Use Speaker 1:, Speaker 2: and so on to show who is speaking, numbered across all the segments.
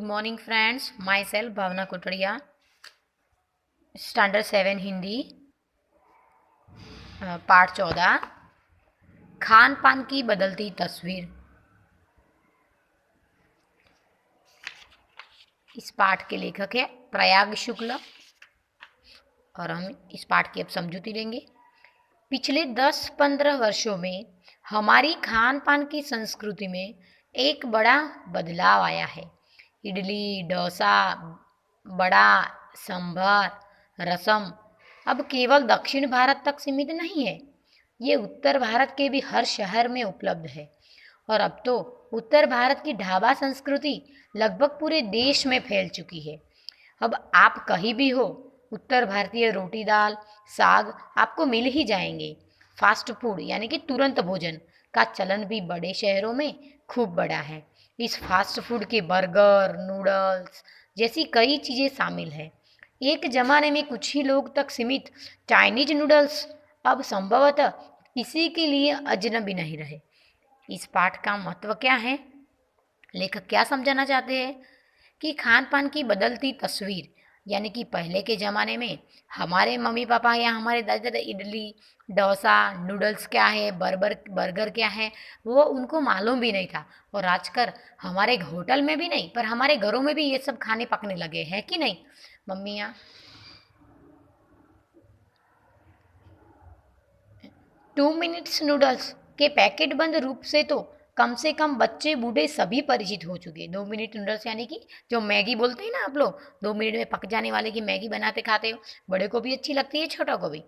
Speaker 1: Good morning friends, myself Bhavna Kotadiya, standard 7 Hindi, part 14, खान पान की बदलती तस्वीर। इस पाठ के लेखक है प्रयाग शुक्ल और हम इस पाठ की अब समझूती लेंगे। पिछले 10-15 वर्षों में हमारी खान पान की संस्कृति में एक बड़ा बदलाव आया है। इडली, डोसा, बड़ा, सांभर, रसम अब केवल दक्षिण भारत तक सीमित नहीं है, ये उत्तर भारत के भी हर शहर में उपलब्ध है। और अब तो उत्तर भारत की ढाबा संस्कृति लगभग पूरे देश में फैल चुकी है। अब आप कहीं भी हो, उत्तर भारतीय रोटी दाल साग आपको मिल ही जाएंगे। फास्ट फूड यानी कि तुरंत भोजन का चलन भी बड़े शहरों में खूब बड़ा है। इस फास्ट फूड के बर्गर, नूडल्स जैसी कई चीज़ें शामिल हैं। एक ज़माने में कुछ ही लोग तक सीमित चाइनीज नूडल्स अब संभवतः किसी के लिए अजनबी नहीं रहे। इस पाठ का महत्व क्या है? लेखक क्या समझाना चाहते हैं कि खान पान की बदलती तस्वीर, यानी कि पहले के ज़माने में हमारे मम्मी पापा या हमारे दादा दादा इडली, डोसा, नूडल्स क्या है, बर्गर क्या है, वो उनको मालूम भी नहीं था। और आजकल हमारे होटल में भी नहीं, पर हमारे घरों में भी ये सब खाने पकने लगे हैं कि नहीं मम्मियाँ? 2 मिनट्स नूडल्स के पैकेट बंद रूप से तो कम से कम बच्चे बूढ़े सभी परिचित हो चुके। 2 मिनट नूडल्स यानी कि जो मैगी बोलते हैं ना आप लोग, 2 मिनट में पक जाने वाले की मैगी बनाते खाते हो, बड़े को भी अच्छी लगती है, छोटा को भी।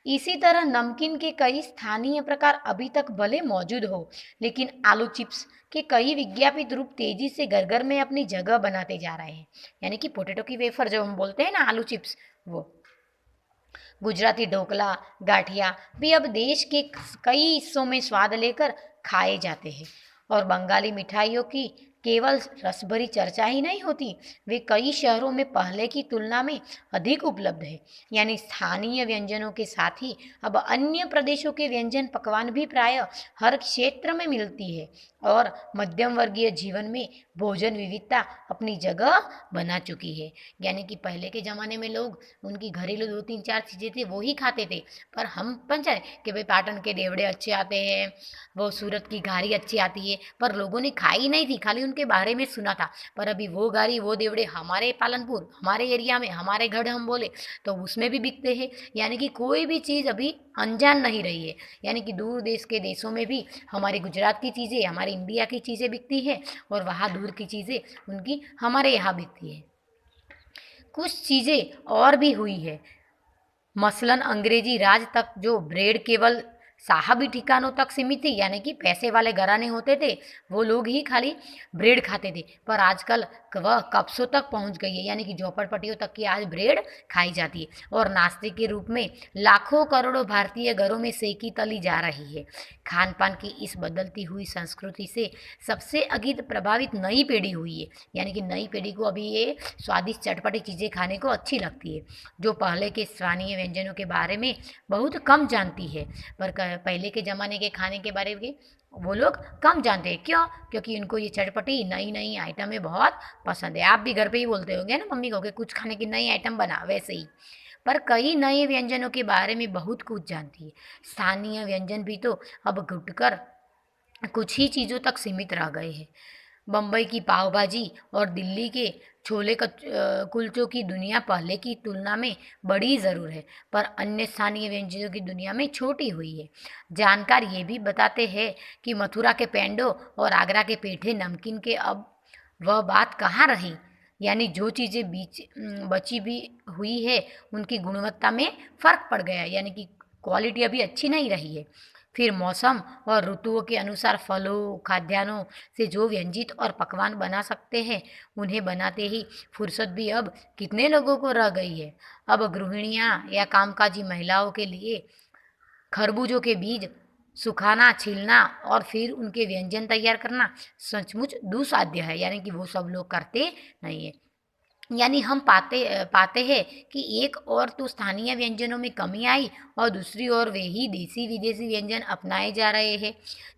Speaker 1: इसी तरह नमकीन के कई स्थानीय प्रकार अभी तक भले मौजूद हो, लेकिन आलू चिप्स के कई विज्ञापित रूप तेजी से घर घर में अपनी जगह बनाते जा रहे हैं। यानी कि पोटैटो की वेफर जो हम बोलते हैं ना, आलू चिप्स, वो। गुजराती ढोकला, गाठिया भी अब देश के कई हिस्सों में स्वाद लेकर खाए जाते हैं। और बंगाली मिठाइयों की केवल रसभरी चर्चा ही नहीं होती, वे कई शहरों में पहले की तुलना में अधिक उपलब्ध है। यानी स्थानीय व्यंजनों के साथ ही अब अन्य प्रदेशों के व्यंजन पकवान भी प्राय हर क्षेत्र में मिलती है। और मध्यम वर्गीय जीवन में भोजन विविधता अपनी जगह बना चुकी है। यानी कि पहले के ज़माने में लोग उनकी घरेलू 2-3-4 चीज़ें थी वो ही खाते थे, पर हम पंचायत कि भाई पाटन के देवड़े अच्छे आते हैं, वो सूरत की घारी अच्छी आती है, पर लोगों ने खाई नहीं थी, खाली उनके बारे में सुना था। पर अभी वो घारी, वो देवड़े हमारे पालनपुर, हमारे एरिया में, हमारे गढ़ हम बोले तो उसमें भी बिकते हैं। यानी कि कोई भी चीज़ अभी अनजान नहीं रही है। यानी कि दूर देश के देशों में भी हमारे गुजरात की चीज़ें, हमारे इंडिया की चीज़ें बिकती हैं, और वहाँ दूर की चीज़ें उनकी हमारे यहाँ बिकती है। कुछ चीज़ें और भी हुई है, मसलन अंग्रेजी राज तक जो ब्रेड केवल साहबी ठिकानों तक सीमित थी, यानी कि पैसे वाले घराने होते थे वो लोग ही खाली ब्रेड खाते थे, पर आजकल वह कब्सों तक पहुंच गई है। यानी कि झोपड़पट्टियों तक की आज ब्रेड खाई जाती है, और नाश्ते के रूप में लाखों करोड़ों भारतीय घरों में सेकी तली जा रही है। खान पान की इस बदलती हुई संस्कृति से सबसे अधिक प्रभावित नई पीढ़ी हुई है। यानी कि नई पीढ़ी को अभी ये स्वादिष्ट चटपटी चीज़ें खाने को अच्छी लगती है, जो पहले के स्थानीय व्यंजनों के बारे में बहुत कम जानती है। पर पहले के ज़माने के खाने के बारे में वो लोग कम जानते हैं। क्यों? क्योंकि उनको ये चटपटी नई नई आइटमें बहुत पसंद है। आप भी घर पे ही बोलते होंगे ना मम्मी को कि कुछ खाने की नई आइटम बना, वैसे ही। पर कई नए व्यंजनों के बारे में बहुत कुछ जानती है। स्थानीय व्यंजन भी तो अब घुटकर कुछ ही चीज़ों तक सीमित रह गए हैं। बम्बई की पाव भाजी और दिल्ली के छोले कुलचों की दुनिया पहले की तुलना में बड़ी ज़रूर है, पर अन्य स्थानीय व्यंजनों की दुनिया में छोटी हुई है। जानकार ये भी बताते हैं कि मथुरा के पेंडो और आगरा के पेठे नमकीन के अब वह बात कहाँ रही। यानी जो चीज़ें बीच बची भी हुई है, उनकी गुणवत्ता में फ़र्क पड़ गया, यानी कि क्वालिटी अभी अच्छी नहीं रही है। फिर मौसम और ऋतुओं के अनुसार फलों, खाद्यान्नों से जो व्यंजित और पकवान बना सकते हैं, उन्हें बनाते ही फुर्सत भी अब कितने लोगों को रह गई है। अब गृहिणियाँ या कामकाजी महिलाओं के लिए खरबूजों के बीज सुखाना, छीलना और फिर उनके व्यंजन तैयार करना सचमुच दुस्साध्य है। यानी कि वो सब लोग करते नहीं है। यानी हम पाते हैं कि एक और तो स्थानीय व्यंजनों में कमी आई, और दूसरी ओर वे ही देसी विदेशी व्यंजन अपनाए जा रहे हैं,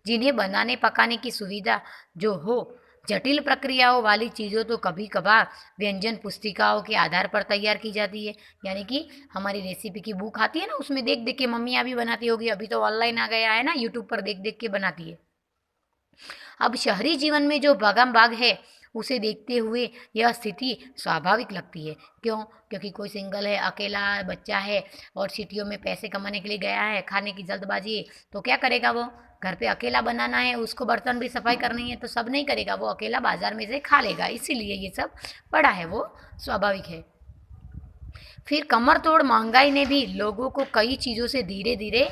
Speaker 1: जिन्हें बनाने पकाने की सुविधा जो हो जटिल प्रक्रियाओं वाली चीज़ों तो कभी कभार व्यंजन पुस्तिकाओं के आधार पर तैयार की जाती है, यानी कि हमारी रेसिपी की बुक आती है ना, उसमें देख देख के मम्मियाँ भी बनाती होगी, अभी तो ऑनलाइन आ गया है ना, यूट्यूब पर देख देख के बनाती है। अब शहरी जीवन में जो भागम भाग है उसे देखते हुए यह स्थिति स्वाभाविक लगती है। क्यों? क्योंकि कोई सिंगल है, अकेला बच्चा है और सिटियों में पैसे कमाने के लिए गया है, खाने की जल्दबाजी है, तो क्या करेगा वो? घर पे अकेला बनाना है, उसको बर्तन भी सफाई करनी है, तो सब नहीं करेगा, वो अकेला बाजार में से खा लेगा, इसीलिए ये सब पड़ा है, वो स्वाभाविक है। फिर कमर तोड़ महंगाई ने भी लोगों को कई चीज़ों से धीरे धीरे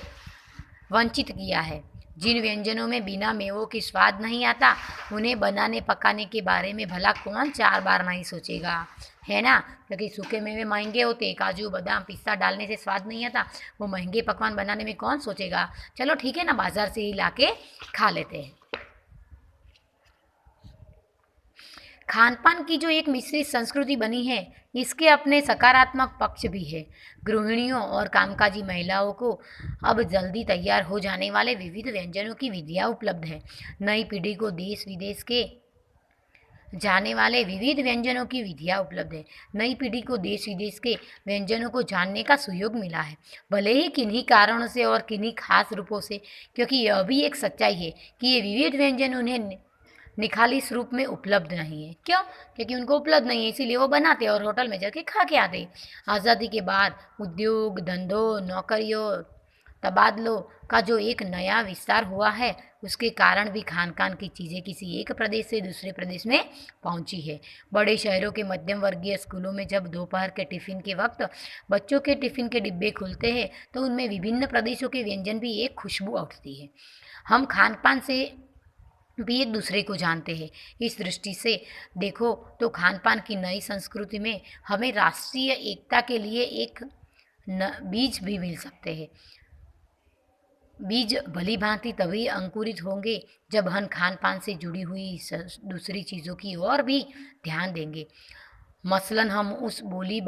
Speaker 1: वंचित किया है। जिन व्यंजनों में बिना मेवों की स्वाद नहीं आता, उन्हें बनाने पकाने के बारे में भला कौन 4 बार नहीं सोचेगा, है ना? क्योंकि सूखे मेवे महंगे होते, काजू बादाम पिस्ता डालने से स्वाद नहीं आता, वो महंगे पकवान बनाने में कौन सोचेगा? चलो ठीक है ना, बाजार से ही लाके खा लेते हैं। खान पान की जो एक मिश्रित संस्कृति बनी है, इसके अपने सकारात्मक पक्ष भी है। गृहिणियों और कामकाजी महिलाओं को अब जल्दी तैयार हो जाने वाले विविध व्यंजनों की विधियाँ उपलब्ध है। नई पीढ़ी को देश विदेश के जाने वाले विविध व्यंजनों की विधियाँ उपलब्ध है। नई पीढ़ी को देश विदेश के व्यंजनों को जानने का सुयोग मिला है, भले ही किन्हीं कारणों से और किन्हीं खास रूपों से, क्योंकि यह भी एक सच्चाई है कि ये विविध व्यंजन उन्हें निखालिस रूप में उपलब्ध नहीं है। क्यों? क्योंकि उनको उपलब्ध नहीं है, इसीलिए वो बनाते और होटल में जाके खा के आते। आज़ादी के बाद उद्योग धंधों नौकरियों तबादलों का जो एक नया विस्तार हुआ है, उसके कारण भी खान पान की चीज़ें किसी एक प्रदेश से दूसरे प्रदेश में पहुंची है। बड़े शहरों के मध्यम वर्गीय स्कूलों में जब दोपहर के टिफ़िन के वक्त बच्चों के टिफ़िन के डिब्बे खुलते हैं, तो उनमें विभिन्न प्रदेशों के व्यंजन भी एक खुशबू उठती है। हम खान पान से भी एक दूसरे को जानते हैं। इस दृष्टि से देखो तो खान पान की नई संस्कृति में हमें राष्ट्रीय एकता के लिए एक बीज भी मिल सकते हैं। बीज भली भांति तभी अंकुरित होंगे जब हम खान पान से जुड़ी हुई दूसरी चीज़ों की ओर भी ध्यान देंगे। मसलन हम उस बोली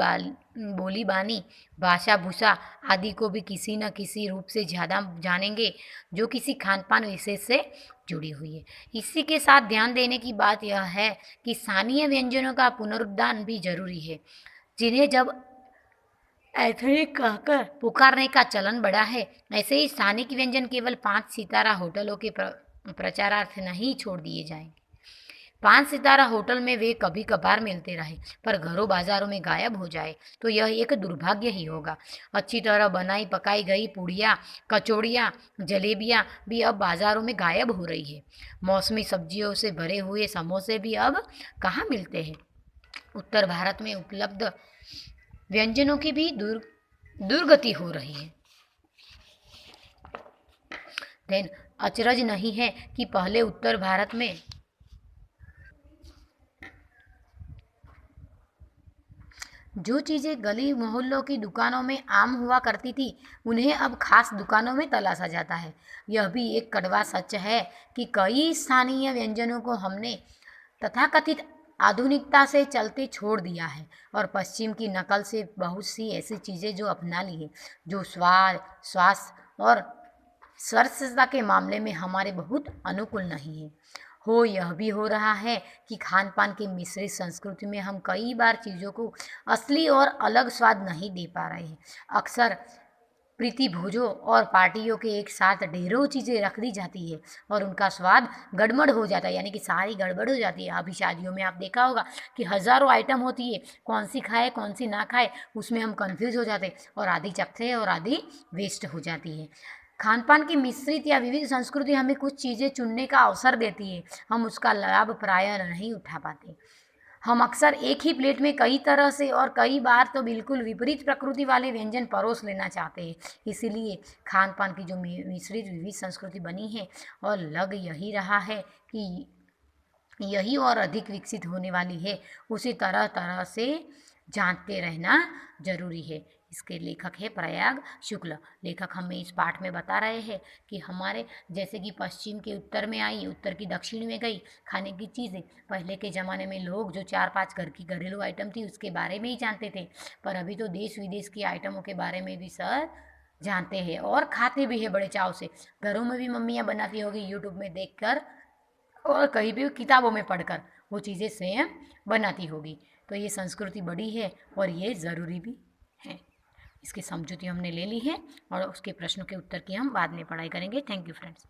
Speaker 1: बानी भाषा भूषा आदि को भी किसी न किसी रूप से ज़्यादा जानेंगे, जो किसी खान पान विशेष से जुड़ी हुई है। इसी के साथ ध्यान देने की बात यह है कि स्थानीय व्यंजनों का पुनरुद्धार भी जरूरी है, जिन्हें जब एथनिक कहकर पुकारने का चलन बढ़ा है, ऐसे ही स्थानिक व्यंजन केवल 5 सितारा होटलों के प्रचारार्थ नहीं छोड़ दिए जाएंगे। 5 सितारा होटल में वे कभी कभार मिलते रहे, पर घरों बाजारों में गायब हो जाए तो यह एक दुर्भाग्य ही होगा। अच्छी तरह बनाई पकाई गई पूड़ियाँ कचौड़ियाँ जलेबियाँ भी अब बाजारों में गायब हो रही है। मौसमी सब्जियों से भरे हुए समोसे भी अब कहाँ मिलते हैं। उत्तर भारत में उपलब्ध व्यंजनों की भी दुर्गति हो रही है। देन अचरज नहीं है कि पहले उत्तर भारत में जो चीज़ें गली मोहल्लों की दुकानों में आम हुआ करती थी, उन्हें अब खास दुकानों में तलाशा जाता है। यह भी एक कड़वा सच है कि कई स्थानीय व्यंजनों को हमने तथाकथित आधुनिकता से चलते छोड़ दिया है और पश्चिम की नकल से बहुत सी ऐसी चीज़ें जो अपना ली है, जो स्वाद स्वास्थ्य और स्वच्छता के मामले में हमारे बहुत अनुकूल नहीं है। यह भी हो रहा है कि खान पान की मिश्रित संस्कृति में हम कई बार चीज़ों को असली और अलग स्वाद नहीं दे पा रहे हैं। अक्सर प्रीति भोजों और पार्टियों के एक साथ ढेरों चीज़ें रख दी जाती है और उनका स्वाद गड़बड़ हो जाता है, यानी कि सारी गड़बड़ हो जाती है। अभी शादियों में आप देखा होगा कि हज़ारों आइटम होती है, कौन सी खाए कौन सी ना खाए, उसमें हम कंफ्यूज हो जाते हैं और आधी चखते हैं और आधी वेस्ट हो जाती है। खान पान की मिश्रित या विविध संस्कृति हमें कुछ चीज़ें चुनने का अवसर देती है, हम उसका लाभ प्रायः नहीं उठा पाते। हम अक्सर एक ही प्लेट में कई तरह से और कई बार तो बिल्कुल विपरीत प्रकृति वाले व्यंजन परोस लेना चाहते हैं। इसीलिए खान पान की जो मिश्रित विविध संस्कृति बनी है और लग यही रहा है कि यही और अधिक विकसित होने वाली है, उसे तरह तरह से जानते रहना जरूरी है। इसके लेखक है प्रयाग शुक्ल। लेखक हमें इस पाठ में बता रहे हैं कि हमारे जैसे कि पश्चिम के उत्तर में आई, उत्तर की दक्षिण में गई खाने की चीज़ें। पहले के ज़माने में लोग जो 4-5 घर की घरेलू आइटम थी उसके बारे में ही जानते थे, पर अभी तो देश विदेश की आइटमों के बारे में भी सर जानते हैं और खाते भी है बड़े चाव से। घरों में भी मम्मियाँ बनाती होगी यूट्यूब में देखकर, और कहीं भी किताबों में पढ़कर वो चीज़ें स्वयं बनाती होगी। तो ये संस्कृति बड़ी है और ये ज़रूरी भी है। इसकी समझौती हमने ले ली है और उसके प्रश्नों के उत्तर की हम बाद में पढ़ाई करेंगे। Thank you friends.